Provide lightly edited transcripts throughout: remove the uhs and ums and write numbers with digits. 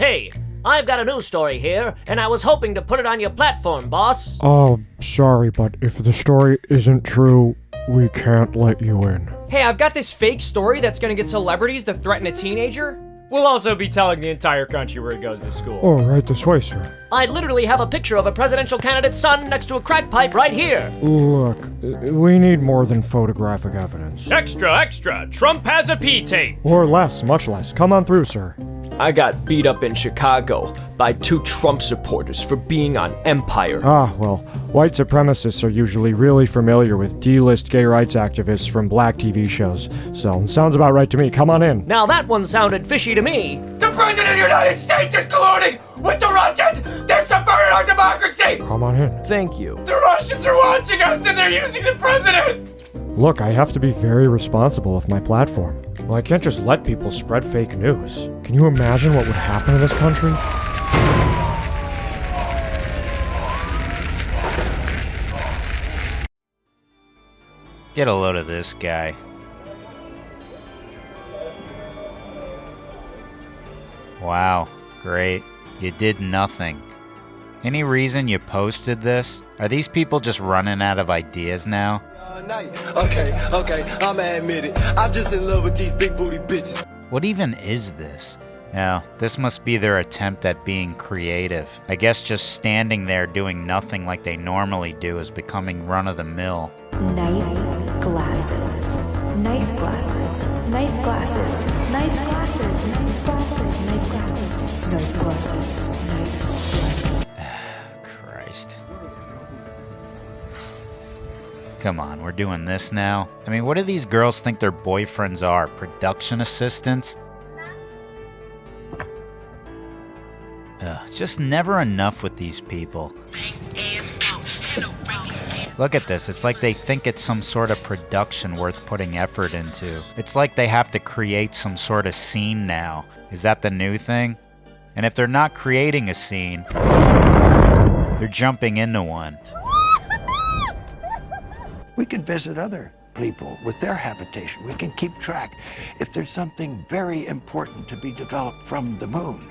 Hey, I've got a news story here, and I was hoping to put it on your platform, boss. Oh, sorry, but if the story isn't true, we can't let you in. Hey, I've got this fake story that's gonna get celebrities to threaten a teenager. We'll also be telling the entire country where he goes to school. Oh, right this way, sir. I literally have a picture of a presidential candidate's son next to a crack pipe right here. Look, we need more than photographic evidence. Extra, extra! Trump has a P-tape! Or less, much less. Come on through, sir. I got beat up in Chicago by 2 Trump supporters for being on Empire. Ah, well, white supremacists are usually really familiar with D-list gay rights activists from black TV shows. So, sounds about right to me. Come on in. Now that one sounded fishy to me. The President of the United States is colluding with the Russians! They've subverted our democracy! Come on in. Thank you. The Russians are watching us and they're using the President! Look, I have to be very responsible with my platform. Well, I can't just let people spread fake news. Can you imagine what would happen in this country? Get a load of this guy. Wow, great. You did nothing. Any reason you posted this? Are these people just running out of ideas now? Okay, I'ma admit it. I'm just in love with these big booty bitches. What even is this? Now, this must be their attempt at being creative. I guess just standing there doing nothing like they normally do is becoming run-of-the-mill. Knife glasses. Knife glasses. Knife glasses. Knife glasses. Knife glasses. Knife glasses. Knife glasses. Christ. Come on, we're doing this now? I mean, what do these girls think their boyfriends are? Production assistants? It's just never enough with these people. Look at this, it's like they think it's some sort of production worth putting effort into. It's like they have to create some sort of scene now. Is that the new thing? And if they're not creating a scene, they're jumping into one. We can visit other people with their habitation. We can keep track if there's something very important to be developed from the moon.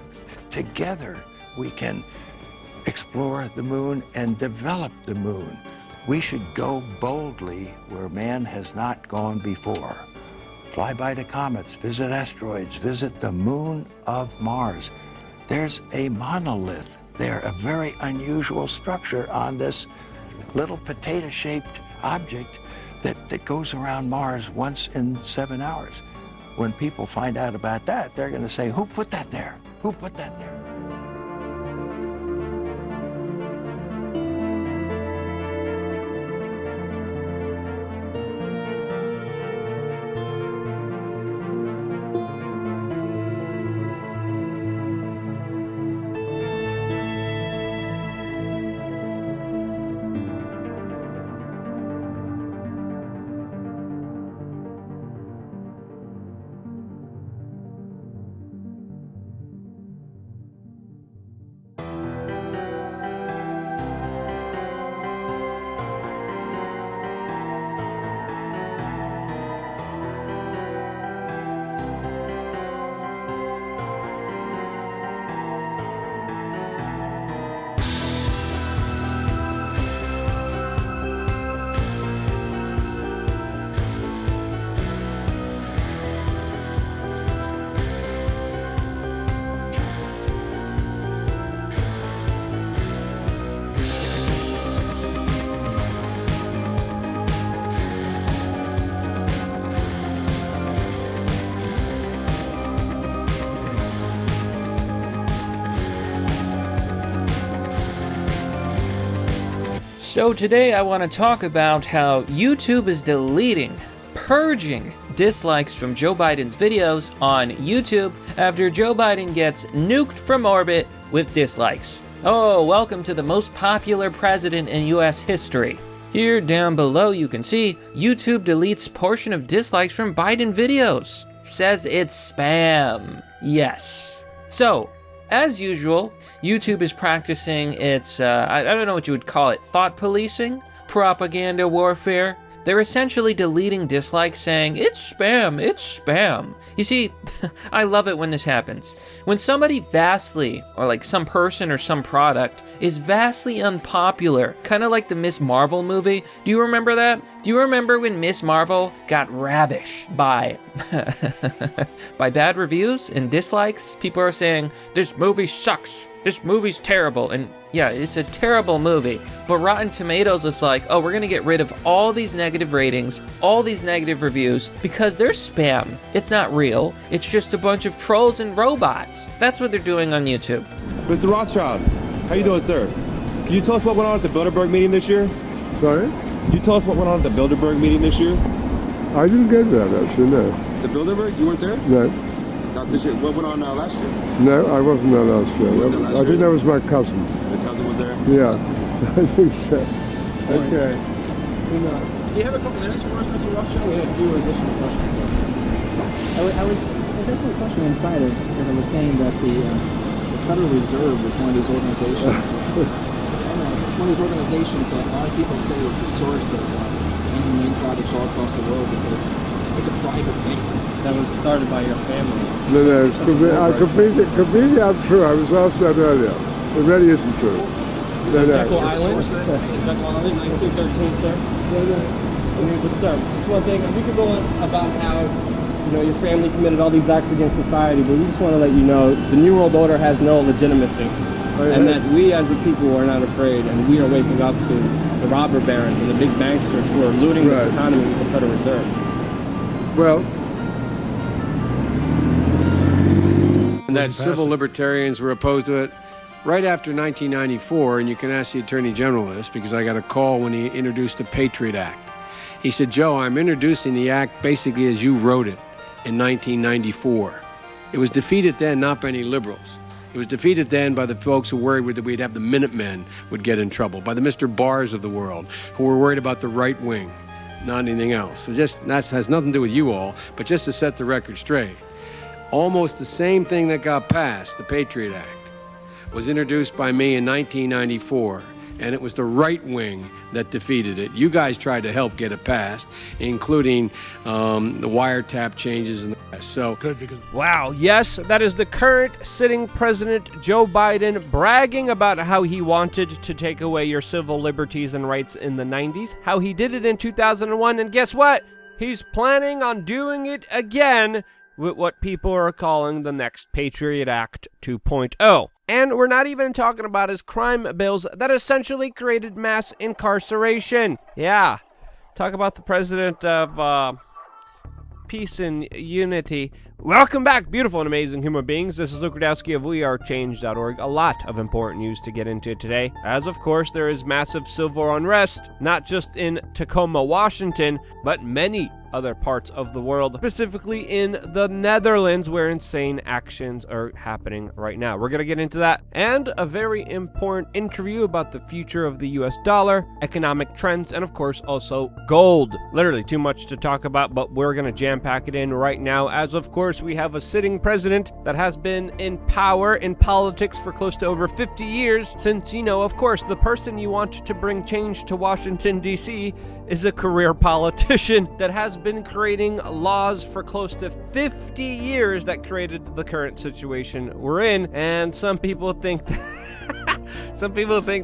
Together, we can explore the moon and develop the moon. We should go boldly where man has not gone before. Fly by the comets, visit asteroids, visit the moon of Mars. There's a monolith there, a very unusual structure on this little potato-shaped object that goes around Mars once in 7 hours. When people find out about that, they're going to say, who put that there? Who put that there? So today I want to talk about how YouTube is deleting, purging dislikes from Joe Biden's videos on YouTube after Joe Biden gets nuked from orbit with dislikes. Oh, welcome to the most popular president in US history. Here down below you can see YouTube deletes portion of dislikes from Biden videos. Says it's spam. Yes. So, as usual, YouTube is practicing its, I don't know what you would call it, thought policing, propaganda warfare, They're essentially deleting dislikes saying, it's spam, it's spam. You see, I love it when this happens. When somebody vastly, or like some person or some product, is vastly unpopular, kind of like the Miss Marvel movie. Do you remember that? Do you remember when Miss Marvel got ravished by by bad reviews and dislikes? People are saying, this movie sucks, this movie's terrible, and yeah, it's a terrible movie. But Rotten Tomatoes is like, oh, we're gonna get rid of all these negative ratings, all these negative reviews, because they're spam. It's not real, it's just a bunch of trolls and robots. That's what they're doing on YouTube. Mr. Rothschild, how you doing, sir? Can you tell us what went on at the Bilderberg meeting this year? Sorry? Could you tell us what went on at the Bilderberg meeting this year? I didn't get that, actually, no. The Bilderberg? You weren't there? No. Not this year. What went on last year? No, I wasn't there last year. I think that was my cousin. Your cousin was there? Yeah, I think so. Okay. Do you have a couple minutes for us, Mr. Rothschild? We have a few additional questions. I guess the question inside is, because I was saying that the Federal Reserve is one of these organizations. It's one of these organizations that a lot of people say is the source of engineering projects all across the world because it's a private bank. That was started by your family. No, it's completely untrue. I was asked that earlier. It really isn't true. No. Jekyll Island? Jekyll Island, 1913, sir? I mean, but sir, just one thing, we could go on about how your family committed all these acts against society, but we just want to let you know the New World Order has no legitimacy, and that we as a people are not afraid, and we are waking up to the robber barons and the big banksters who are looting this economy with the Federal Reserve. Well, and that civil libertarians were opposed to it right after 1994, and you can ask the Attorney General this, because I got a call when he introduced the Patriot Act. He said, Joe, I'm introducing the act basically as you wrote it in 1994. It was defeated then not by any liberals. It was defeated then by the folks who worried that we'd have the Minutemen would get in trouble, by the Mr. Barrs of the world, who were worried about the right wing, not anything else. So that has nothing to do with you all, but just to set the record straight. Almost the same thing that got passed, the Patriot Act, was introduced by me in 1994, and it was the right wing that defeated it. You guys tried to help get it passed, including the wiretap changes and the rest. So wow, yes, that is the current sitting president, Joe Biden, bragging about how he wanted to take away your civil liberties and rights in the 90s, how he did it in 2001, and guess what? He's planning on doing it again with what people are calling the next Patriot Act 2.0. And we're not even talking about his crime bills that essentially created mass incarceration. Yeah, talk about the president of peace and unity. Welcome back, beautiful and amazing human beings. This is Luke Rudowski of WeAreChange.org. A lot of important news to get into today, as of course there is massive civil unrest, not just in Tacoma, Washington, but many other parts of the world, specifically in the Netherlands, where insane actions are happening right now. We're going to get into that, and a very important interview about the future of the US dollar, economic trends, and of course also gold. Literally too much to talk about, but we're going to jam pack it in right now, as of course we have a sitting president that has been in power in politics for close to over 50 years, since, of course, the person you want to bring change to Washington, D.C. is a career politician that has been creating laws for close to 50 years that created the current situation we're in, and some people think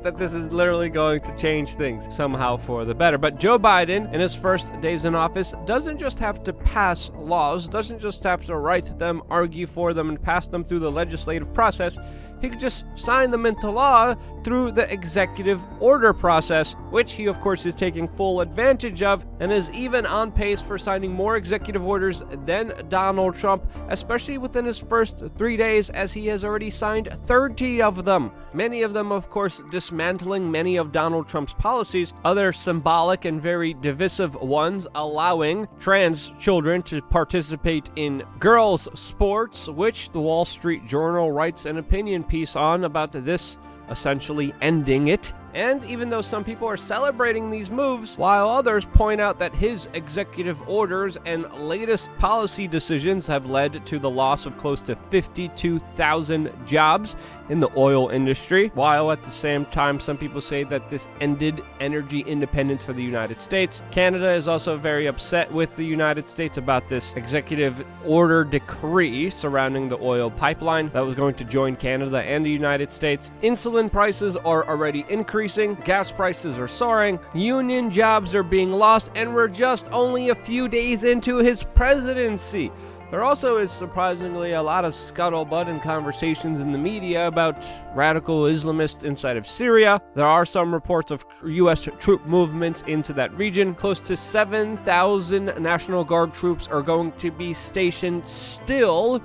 that this is literally going to change things somehow for the better. But Joe Biden, in his first days in office, doesn't just have to pass laws, doesn't just have to write them, argue for them, and pass them through the legislative process. He could just sign them into law through the executive order process, which he, of course, is taking full advantage of, and is even on pace for signing more executive orders than Donald Trump, especially within his first 3 days, as he has already signed 30 of them. Many of them, of course, dismantling many of Donald Trump's policies, other symbolic and very divisive ones, allowing trans children to participate in girls' sports, which the Wall Street Journal writes an opinion piece on about this, essentially ending it. And even though some people are celebrating these moves, while others point out that his executive orders and latest policy decisions have led to the loss of close to 52,000 jobs in the oil industry, while at the same time some people say that this ended energy independence for the United States. Canada is also very upset with the United States about this executive order decree surrounding the oil pipeline that was going to join Canada and the United States. Insulin prices are already increasing, gas prices are soaring, union jobs are being lost, and we're just only a few days into his presidency. There also is surprisingly a lot of scuttlebutt and conversations in the media about radical Islamists inside of Syria. There are some reports of U.S. troop movements into that region. Close to 7,000 National Guard troops are going to be stationed still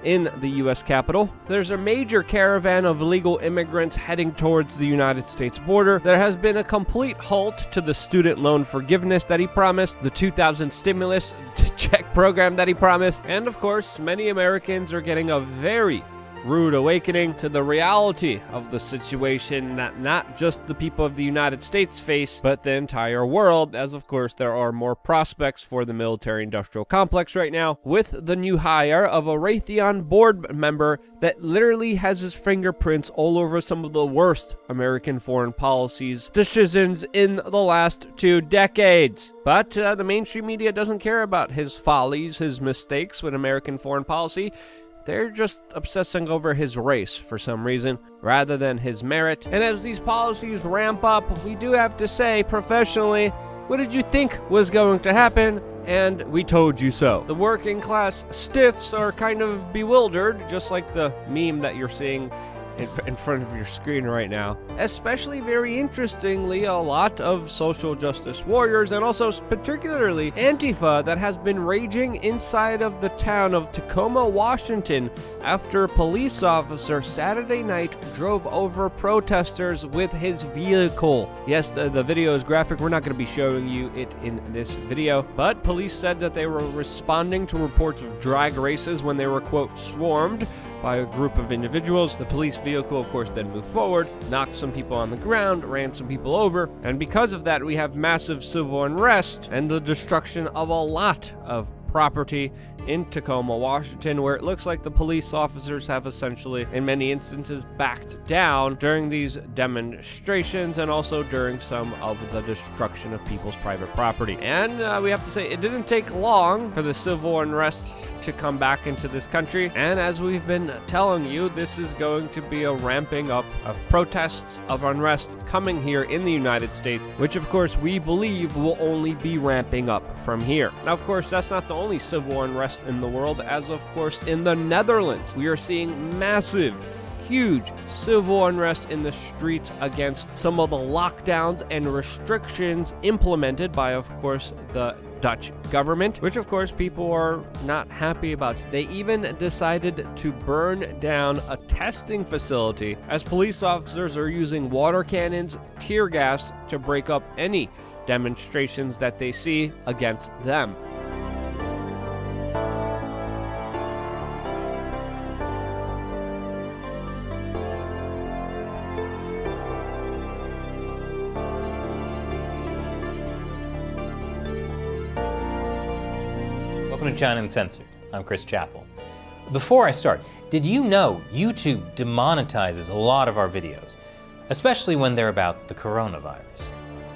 in the U.S. Capitol. There's a major caravan of illegal immigrants heading towards the United States border. There has been a complete halt to the student loan forgiveness that he promised, the 2000 stimulus check program that he promised, and of course, many Americans are getting a very rude awakening to the reality of the situation that not just the people of the United States face, but the entire world, as of course there are more prospects for the military-industrial complex right now, with the new hire of a Raytheon board member that literally has his fingerprints all over some of the worst American foreign policies decisions in the last 2 decades. But the mainstream media doesn't care about his follies, his mistakes with American foreign policy. They're just obsessing over his race for some reason, rather than his merit. And as these policies ramp up, we do have to say, professionally, what did you think was going to happen? And we told you so. The working class stiffs are kind of bewildered, just like the meme that you're seeing in front of your screen right now. Especially, very interestingly, a lot of social justice warriors, and also particularly Antifa, that has been raging inside of the town of Tacoma, Washington, after a police officer Saturday night drove over protesters with his vehicle. Yes, the video is graphic. We're not going to be showing you it in this video, but police said that they were responding to reports of drag races when they were, quote, swarmed by a group of individuals. The police vehicle, of course, then moved forward, knocked some people on the ground, ran some people over, and because of that, we have massive civil unrest and the destruction of a lot of property in Tacoma, Washington, where it looks like the police officers have essentially, in many instances, backed down during these demonstrations and also during some of the destruction of people's private property. And we have to say, it didn't take long for the civil unrest to come back into this country. And as we've been telling you, this is going to be a ramping up of protests, of unrest coming here in the United States, which of course we believe will only be ramping up from here. Now, of course, that's not the only civil unrest in the world, as of course in the Netherlands we are seeing massive, huge civil unrest in the streets against some of the lockdowns and restrictions implemented by, of course, the Dutch government, which of course people are not happy about. They even decided to burn down a testing facility as police officers are using water cannons, tear gas to break up any demonstrations that they see against them. Welcome to China Uncensored. I'm Chris Chappell. Before I start, did you know YouTube demonetizes a lot of our videos, especially when they're about the coronavirus?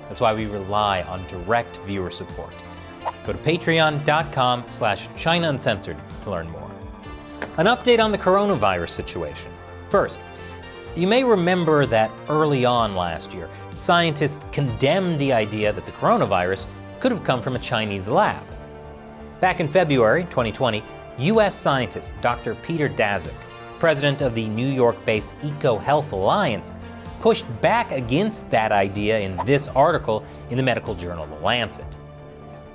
That's why we rely on direct viewer support. Go to patreon.com/China Uncensored to learn more. An update on the coronavirus situation. First, you may remember that early on last year, scientists condemned the idea that the coronavirus could have come from a Chinese lab. Back in February 2020, U.S. scientist Dr. Peter Daszak, president of the New York-based EcoHealth Alliance, pushed back against that idea in this article in the medical journal The Lancet.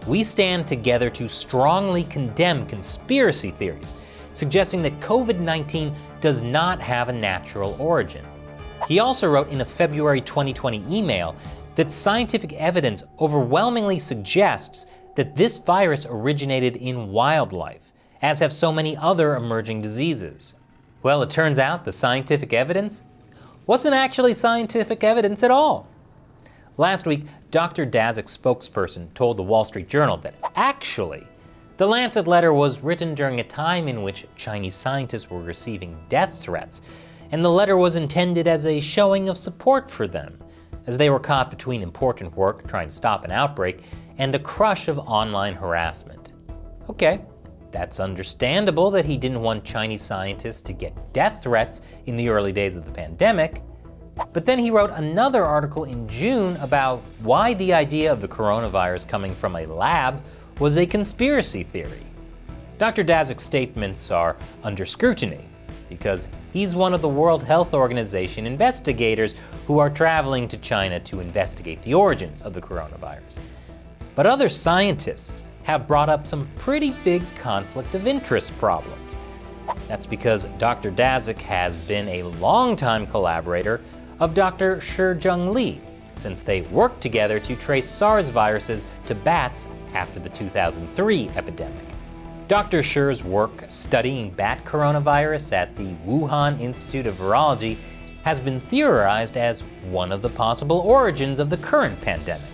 We stand together to strongly condemn conspiracy theories, suggesting that COVID-19 does not have a natural origin. He also wrote in a February 2020 email that scientific evidence overwhelmingly suggests that this virus originated in wildlife, as have so many other emerging diseases. Well, it turns out the scientific evidence wasn't actually scientific evidence at all. Last week, Dr. Ďažic's spokesperson told the Wall Street Journal that actually, the Lancet letter was written during a time in which Chinese scientists were receiving death threats, and the letter was intended as a showing of support for them, as they were caught between important work trying to stop an outbreak and the crush of online harassment. Okay, that's understandable that he didn't want Chinese scientists to get death threats in the early days of the pandemic, but then he wrote another article in June about why the idea of the coronavirus coming from a lab was a conspiracy theory. Dr. Ďažic's statements are under scrutiny because he's one of the World Health Organization investigators who are traveling to China to investigate the origins of the coronavirus. But other scientists have brought up some pretty big conflict of interest problems. That's because Dr. Ďažic has been a longtime collaborator of Dr. Shڙ since they worked together to trace SARS viruses to bats after the 2003 epidemic. Dr. Shڙ's work studying bat coronavirus at the Wuhan Institute of Virology has been theorized as one of the possible origins of the current pandemic.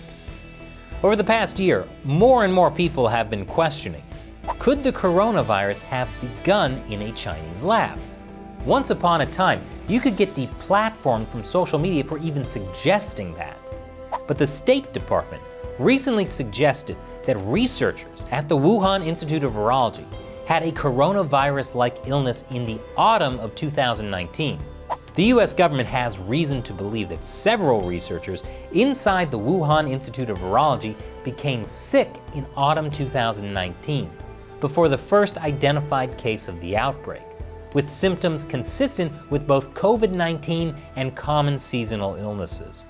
Over the past year, more and more people have been questioning, could the coronavirus have begun in a Chinese lab? Once upon a time, you could get deplatformed from social media for even suggesting that. But the State Department recently suggested that researchers at the Wuhan Institute of Virology had a coronavirus-like illness in the autumn of 2019. The US government has reason to believe that several researchers inside the Wuhan Institute of Virology became sick in autumn 2019, before the first identified case of the outbreak, with symptoms consistent with both COVID-19 and common seasonal illnesses.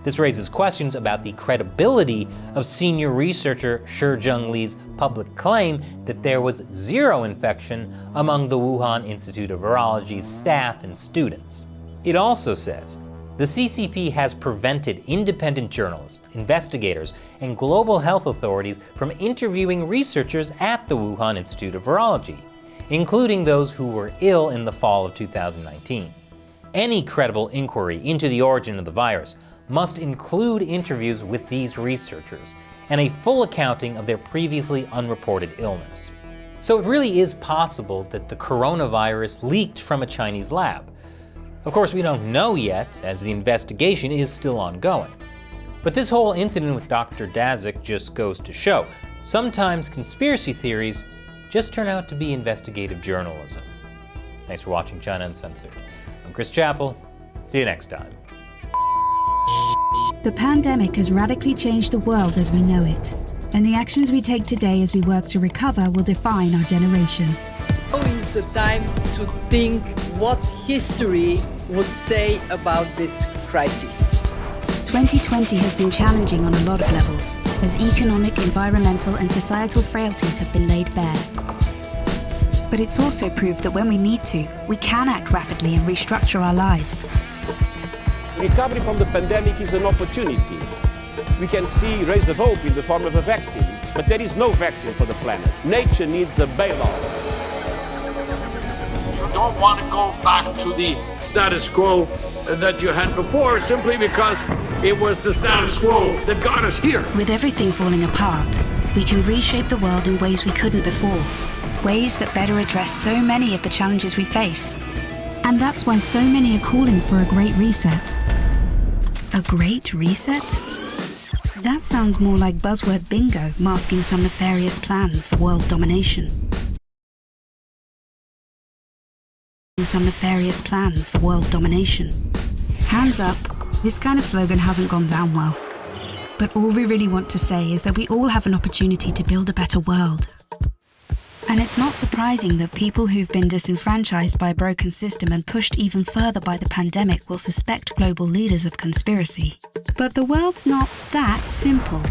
This raises questions about the credibility of senior researcher Shڙ public claim that there was zero infection among the Wuhan Institute of Virology's staff and students. It also says the CCP has prevented independent journalists, investigators, and global health authorities from interviewing researchers at the Wuhan Institute of Virology, including those who were ill in the fall of 2019. Any credible inquiry into the origin of the virus must include interviews with these researchers and a full accounting of their previously unreported illness. So it really is possible that the coronavirus leaked from a Chinese lab. Of course, we don't know yet, as the investigation is still ongoing. But this whole incident with Dr. Ďažic just goes to show, sometimes conspiracy theories just turn out to be investigative journalism. Thanks for watching China Uncensored. I'm Chris Chappell. See you next time. The pandemic has radically changed the world as we know it, and the actions we take today as we work to recover will define our generation. Now is the time to think what history would say about this crisis. 2020 has been challenging on a lot of levels, as economic, environmental, and societal frailties have been laid bare. But it's also proved that when we need to, we can act rapidly and restructure our lives. Recovery from the pandemic is an opportunity. We can see rays of hope in the form of a vaccine, but there is no vaccine for the planet. Nature needs a bailout. You don't want to go back to the status quo that you had before simply because it was the status quo that got us here. With everything falling apart, we can reshape the world in ways we couldn't before, ways that better address so many of the challenges we face. And that's why so many are calling for a great reset. A great reset? That sounds more like buzzword bingo masking some nefarious plan for world domination. Some nefarious plan for world domination. Hands up, this kind of slogan hasn't gone down well. But all we really want to say is that we all have an opportunity to build a better world. And it's not surprising that people who've been disenfranchised by a broken system and pushed even further by the pandemic will suspect global leaders of conspiracy. But the world's not that simple.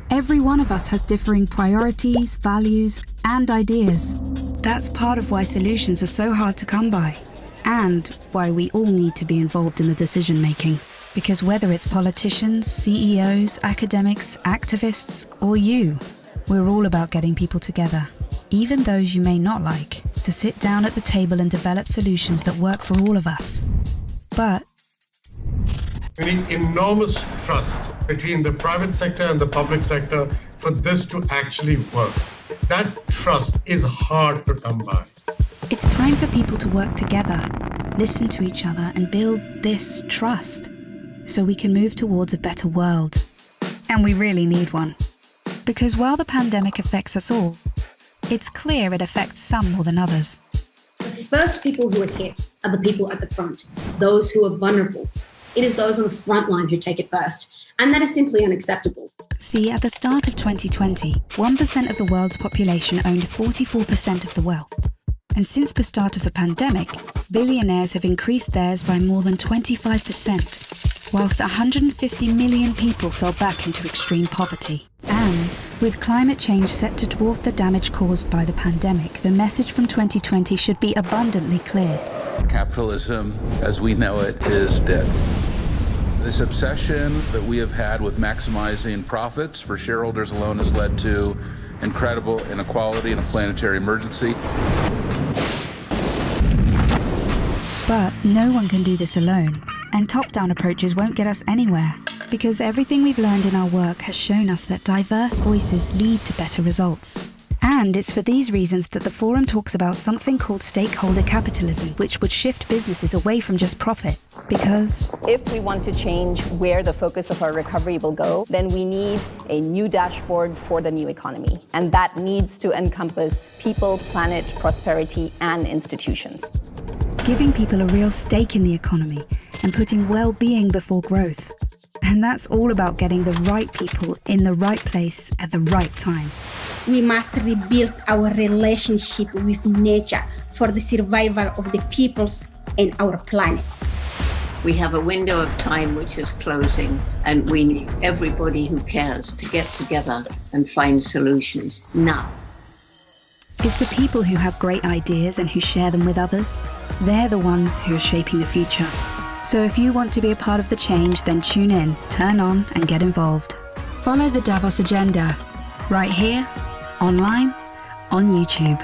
Every one of us has differing priorities, values, and ideas. That's part of why solutions are so hard to come by, and why we all need to be involved in the decision-making. Because whether it's politicians, CEOs, academics, activists, or you, we're all about getting people together, even those you may not like, to sit down at the table and develop solutions that work for all of us. But we need enormous trust between the private sector and the public sector for this to actually work. That trust is hard to come by. it's time for people to work together, listen to each other, and build this trust so we can move towards a better world. And we really need one. Because while the pandemic affects us all, it's clear it affects some more than others. The first people who are hit are the people at the front, those who are vulnerable. It is those on the front line who take it first, and that is simply unacceptable. See, at the start of 2020, 1% of the world's population owned 44% of the wealth. And since the start of the pandemic, billionaires have increased theirs by more than 25%, whilst 150 million people fell back into extreme poverty. And with climate change set to dwarf the damage caused by the pandemic, the message from 2020 should be abundantly clear. Capitalism, as we know it, is dead. This obsession that we have had with maximizing profits for shareholders alone has led to incredible inequality and a planetary emergency. But no one can do this alone, and top-down approaches won't get us anywhere, because everything we've learned in our work has shown us that diverse voices lead to better results. And it's for these reasons that the forum talks about something called stakeholder capitalism, which would shift businesses away from just profit. Because if we want to change where the focus of our recovery will go, then we need a new dashboard for the new economy. And that needs to encompass people, planet, prosperity, and institutions. Giving people a real stake in the economy and putting well-being before growth. And that's all about getting the right people in the right place at the right time. We must rebuild our relationship with nature for the survival of the peoples and our planet. We have a window of time which is closing, and we need everybody who cares to get together and find solutions now. It's the people who have great ideas and who share them with others. They're the ones who are shaping the future. So if you want to be a part of the change, then tune in, turn on, and get involved. Follow the Davos agenda, right here, online, on YouTube.